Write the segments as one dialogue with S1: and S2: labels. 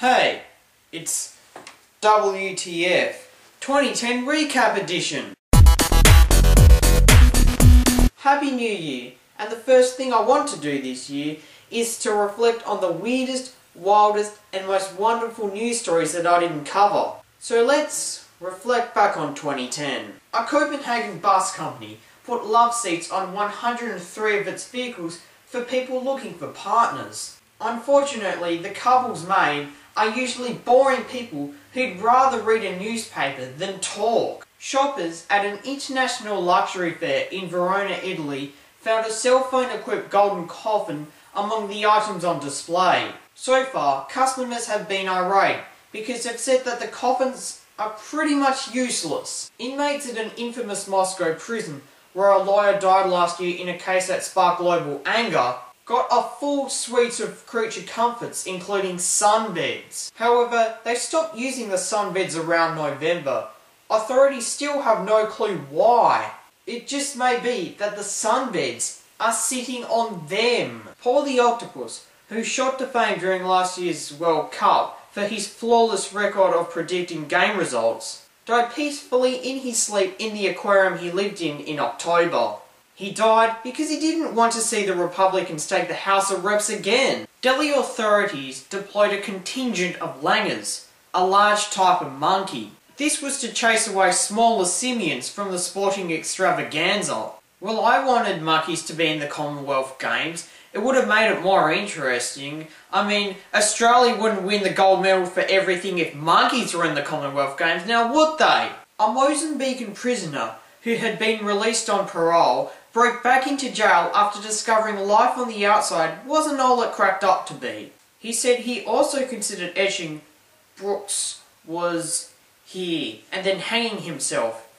S1: Hey, it's WTF 2010 Recap Edition. Happy New Year, and the first thing I want to do this year is to reflect on the weirdest, wildest and most wonderful news stories that I didn't cover. So let's reflect back on 2010. A Copenhagen bus company put love seats on 103 of its vehicles for people looking for partners. Unfortunately, the couples made are usually boring people who'd rather read a newspaper than talk. Shoppers at an international luxury fair in Verona, Italy found a cell phone equipped golden coffin among the items on display. So far, customers have been irate because they've said that the coffins are pretty much useless. Inmates at an infamous Moscow prison where a lawyer died last year in a case that sparked global anger got a full suite of creature comforts, including sunbeds. However, they stopped using the sunbeds around November. Authorities still have no clue why. It just may be that the sunbeds are sitting on them. Paul the Octopus, who shot to fame during last year's World Cup for his flawless record of predicting game results, died peacefully in his sleep in the aquarium he lived in October. He died because he didn't want to see the Republicans take the House of Reps again. Delhi authorities deployed a contingent of langurs, a large type of monkey. This was to chase away smaller simians from the sporting extravaganza. Well, I wanted monkeys to be in the Commonwealth Games. It would have made it more interesting. I mean, Australia wouldn't win the gold medal for everything if monkeys were in the Commonwealth Games, now would they? A Mozambican prisoner who had been released on parole broke back into jail after discovering life on the outside wasn't all it cracked up to be. He said he also considered etching Brooks was here and then hanging himself,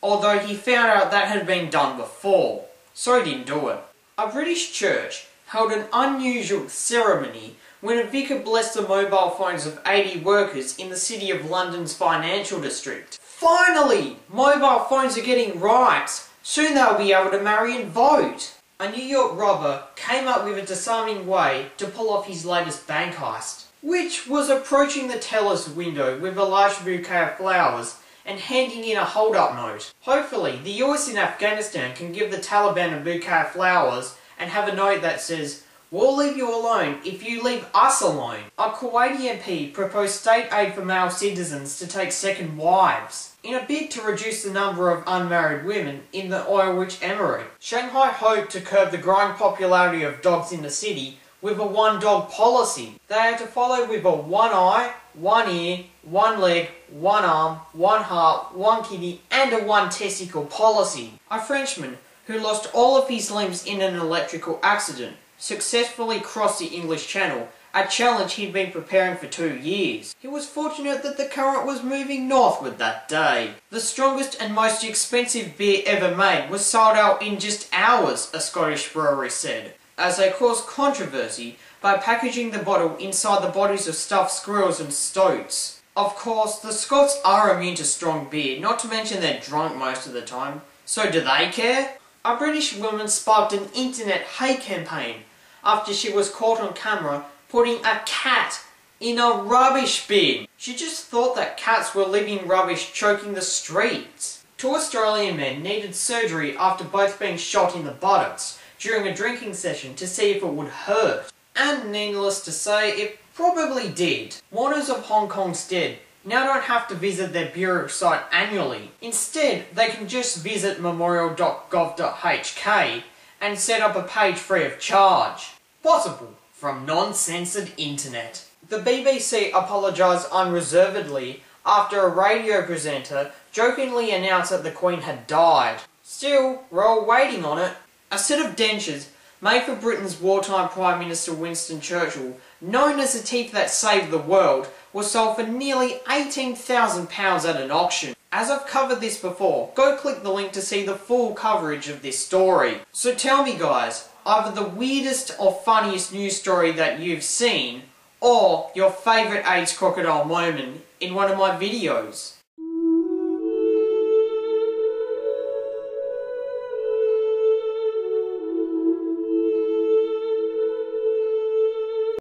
S1: although he found out that had been done before, so he didn't do it. A British church held an unusual ceremony when a vicar blessed the mobile phones of 80 workers in the City of London's financial district. Finally! Mobile phones are getting right! Soon they'll be able to marry and vote! A New York robber came up with a disarming way to pull off his latest bank heist, which was approaching the teller's window with a large bouquet of flowers and handing in a hold-up note. Hopefully, the US in Afghanistan can give the Taliban a bouquet of flowers and have a note that says, "We'll leave you alone if you leave us alone." A Kuwaiti MP proposed state aid for male citizens to take second wives in a bid to reduce the number of unmarried women in the oil-rich emirate. Shanghai hoped to curb the growing popularity of dogs in the city with a one-dog policy. They had to follow with a one eye, one ear, one leg, one arm, one heart, one kidney, and a one testicle policy. A Frenchman who lost all of his limbs in an electrical accident successfully crossed the English Channel, a challenge he'd been preparing for 2 years. He was fortunate that the current was moving northward that day. The strongest and most expensive beer ever made was sold out in just hours, a Scottish brewery said, as they caused controversy by packaging the bottle inside the bodies of stuffed squirrels and stoats. Of course, the Scots are immune to strong beer, not to mention they're drunk most of the time. So do they care? A British woman sparked an internet hate campaign after she was caught on camera putting a cat in a rubbish bin. She just thought that cats were living rubbish choking the streets. 2 Australian men needed surgery after both being shot in the buttocks during a drinking session to see if it would hurt. And needless to say, it probably did. Mourners of Hong Kong's dead now don't have to visit their bureau site annually. Instead, they can just visit memorial.gov.hk and set up a page free of charge. Possible from non-censored internet. The BBC apologised unreservedly after a radio presenter jokingly announced that the Queen had died. Still, we're all waiting on it. A set of dentures made for Britain's wartime Prime Minister Winston Churchill, known as the teeth that saved the world, was sold for nearly £18,000 at an auction. As I've covered this before, go click the link to see the full coverage of this story. So tell me guys, either the weirdest or funniest news story that you've seen, or your favourite AIDS crocodile moment in one of my videos.